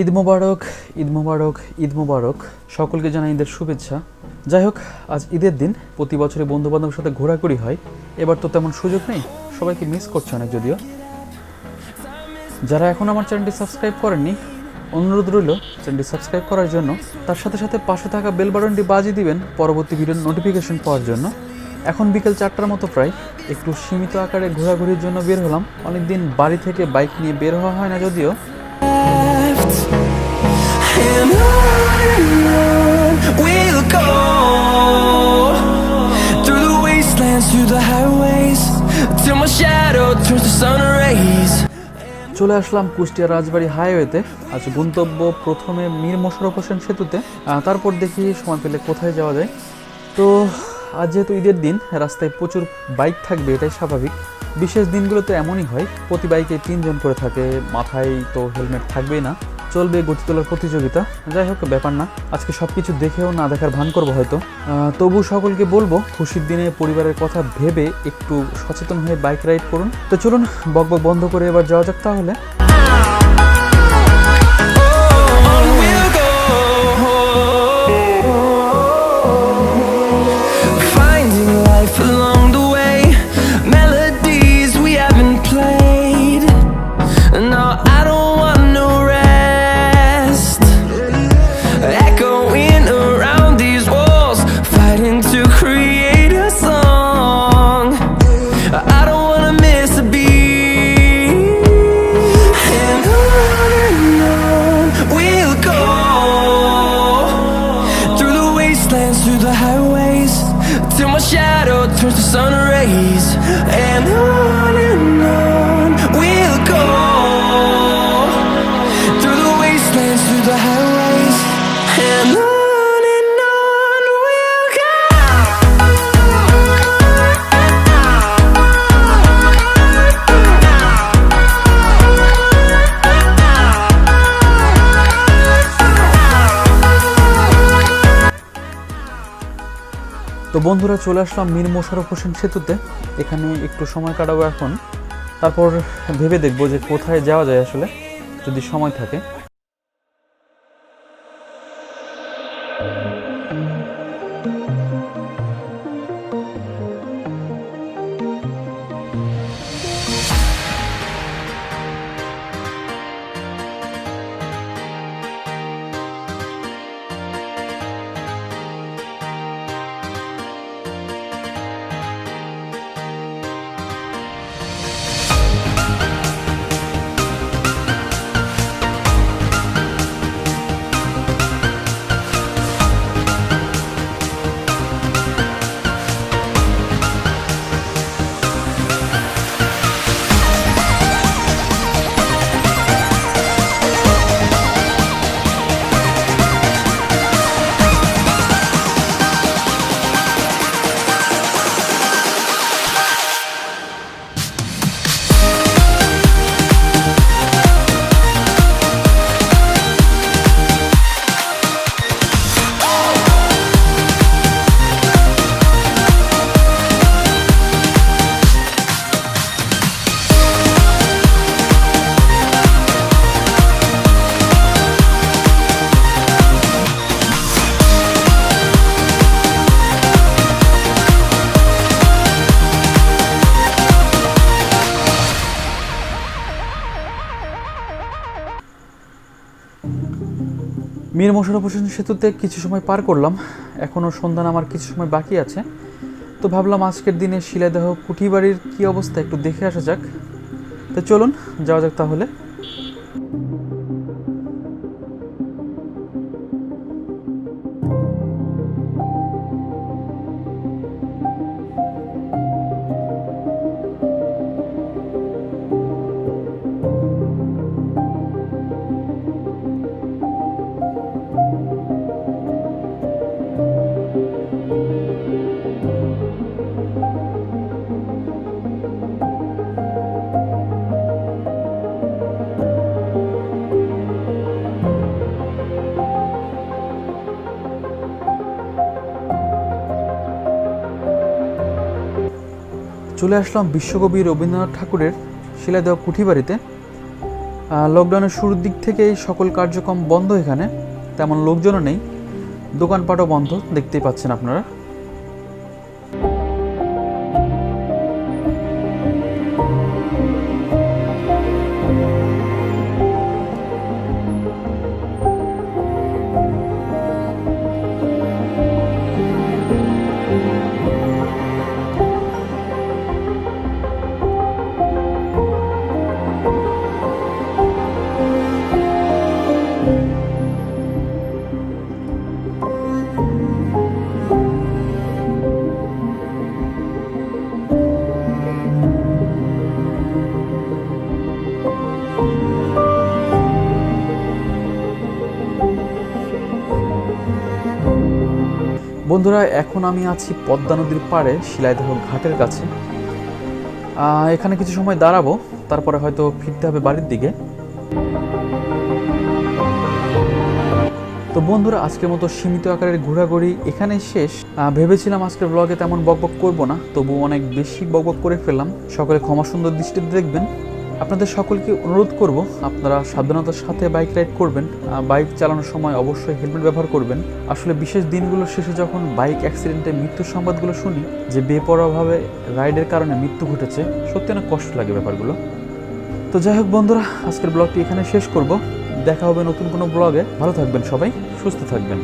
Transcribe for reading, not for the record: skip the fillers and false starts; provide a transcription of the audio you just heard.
ঈদ মুবারক, ঈদ মুবারক, ঈদ মুবারক। সকলকে জানাই ঈদের শুভেচ্ছা। যাই হোক, আজ ঈদের দিন। প্রতি বছরে বন্ধু বান্ধবের সাথে ঘোরাঘুরি হয়, এবার তো তেমন সুযোগ নেই। সবাইকে মিস করছে অনেক। যদিও যারা এখন আমার চ্যানেলটি সাবস্ক্রাইব করেননি, অনুরোধ রইল চ্যানেলটি সাবস্ক্রাইব করার জন্য। তার সাথে সাথে পাশে থাকা বেল বাটনটি বাজিয়ে দিবেন পরবর্তী ভিডিওর নোটিফিকেশন পাওয়ার জন্য। এখন বিকেল 4টার মতো প্রায়। একটু সীমিত আকারে ঘোরাঘুরির জন্য বের হলাম। অনেকদিন বাড়ি থেকে বাইক নিয়ে বের হওয়া হয় না যদিও। And on we'll go through the wastelands, through the highways, till my shadow turns to sun rays. চলে আসলাম কুষ্টিয়া রাজবাড়ি হাইওয়েতে। আজ গন্তব্য প্রথমে মীর মোশাররফ হোসেন সেতুতে, তারপর দেখি সময় পেলে কোথায় যাওয়া যায়। তো আজ যেহেতু ঈদের দিন, রাস্তায় প্রচুর বাইক থাকবে, এটাই স্বাভাবিক। বিশেষ দিনগুলোতে এমনই হয়, প্রতি বাইকে 3 জন করে থাকে, মাথায় তো হেলমেট থাকবেই না। চলবে গতি তোলার প্রতিযোগিতা। যাই হোক, ব্যাপার না। আজকে সব কিছু দেখেও না দেখার ভান করবো হয়তো। তবু সকলকে বলবো, খুশির দিনে পরিবারের কথা ভেবে একটু সচেতন হয়ে বাইক রাইড করুন। তো চলুন বকবক বন্ধ করে এবার যাওয়া যাক তাহলে। তো বন্ধুরা, চলে আসলাম মীর মোশাররফ হোসেন সেতুতে। এখানে একটু সময় কাটাবো এখন, তারপর ভেবে দেখবো যে কোথায় যাওয়া যায় আসলে, যদি সময় থাকে। মীর মোশাররফ হোসেন সেতুতে কিছু সময় পার করলাম। এখনও সন্ধ্যা নামার কিছু সময় বাকি আছে। তো ভাবলাম আজকের দিনে শিলাইদহ কুঠিবাড়ির কী অবস্থা একটু দেখে আসা যাক। তো চলুন যাওয়া যাক তাহলে। চলে আসলাম বিশ্বকবি রবীন্দ্রনাথ ঠাকুরের শিলাইদহ কুঠিবাড়িতে। লকডাউনের শুরুর দিক থেকেই সকল কার্যক্রম বন্ধ, এখানে তেমন লোকজনও নেই, দোকানপাটও বন্ধ, দেখতেই পাচ্ছেন আপনারা। বন্ধুরা, এখন আমি আছি পদ্মা নদীর পাড়ে শিলাইদহ ঘাটের কাছে। এখানে কিছু সময় দাঁড়াবো, তারপরে হয়তো ফিরতে হবে বাড়ির দিকে। তো বন্ধুরা, আজকের মতো সীমিত আকারের ঘোরাঘুরি এখানেই শেষ। ভেবেছিলাম আজকের ব্লগে তেমন বকবক করবো না, তবু অনেক বেশি বকবক করে ফেললাম। সকলে ক্ষমা সুন্দর দৃষ্টিতে দেখবেন। আপনাদের সকলকে অনুরোধ করব, আপনারা সাবধানতার সাথে বাইক রাইড করবেন। বাইক চালানোর সময় অবশ্যই হেলমেট ব্যবহার করবেন। আসলে বিশেষ দিনগুলোর শেষে যখন বাইক অ্যাক্সিডেন্টে মৃত্যুর সংবাদগুলো শুনি যে বেপরোয়াভাবে রাইডের কারণে মৃত্যু ঘটেছে, সত্যি অনেক কষ্ট লাগে ব্যাপারগুলো। তো যাই হোক বন্ধুরা, আজকের ব্লগটি এখানে শেষ করব। দেখা হবে নতুন কোনো ব্লগে। ভালো থাকবেন সবাই, সুস্থ থাকবেন।